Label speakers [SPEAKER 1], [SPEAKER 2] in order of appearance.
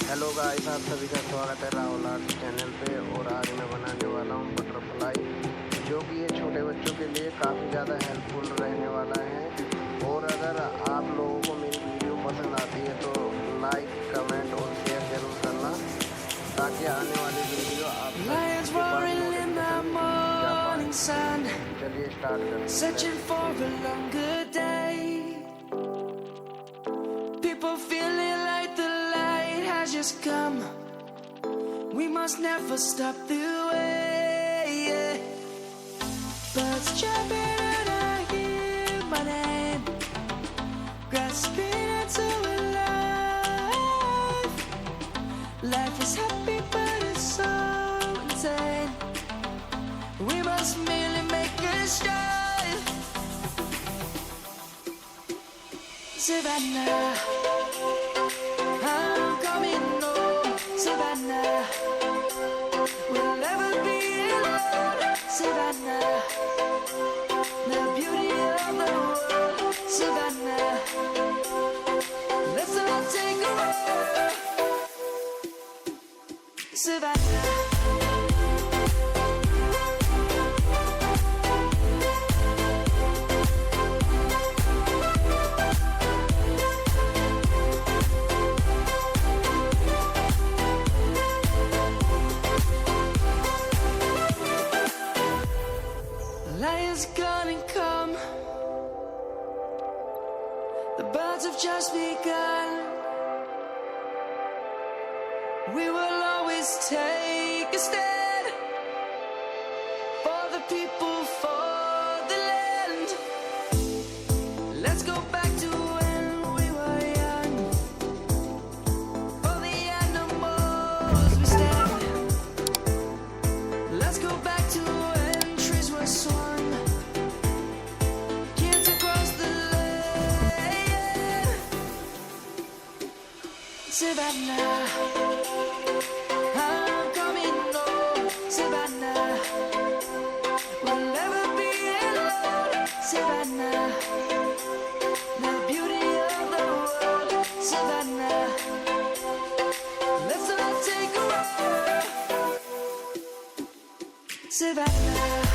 [SPEAKER 1] Hello guys, आप सभी का स्वागत है राहुल आर्ट चैनल पे। और आज मैं बनाने वाला हूँ बटरफ्लाई, जो कि ये छोटे बच्चों के लिए काफ़ी ज़्यादा हेल्पफुल रहने वाला है। और अगर आप लोगों को मेरी वीडियो पसंद आती है तो लाइक, कमेंट और शेयर ज़रूर करना, ताकि आने वाली वीडियो आप सबके पास नोटिफिकेशन जा पाए। चलिए स्टार्ट करते हैं।
[SPEAKER 2] People feeling like the light has just come. We must never stop the way, yeah. Birds jumping and I hear my name, grasping into life. Life is happy but it's so insane. We must merely make a start. Savannah, I'm coming home. Savannah, we'll never be alone. Savannah, the beauty of the world. Savannah, let's all take a walk. Savannah. Lion's gonna come. The birds have just begun. We will always take a stand for the people, for the land. Let's go back to when we were young. For the animals we stand. Let's go back to when trees were swung. Kids across the land. Savannah, I'm coming home. Savannah, we'll never be alone. Savannah, the beauty of the world. Savannah, let's all take a walk. Savannah.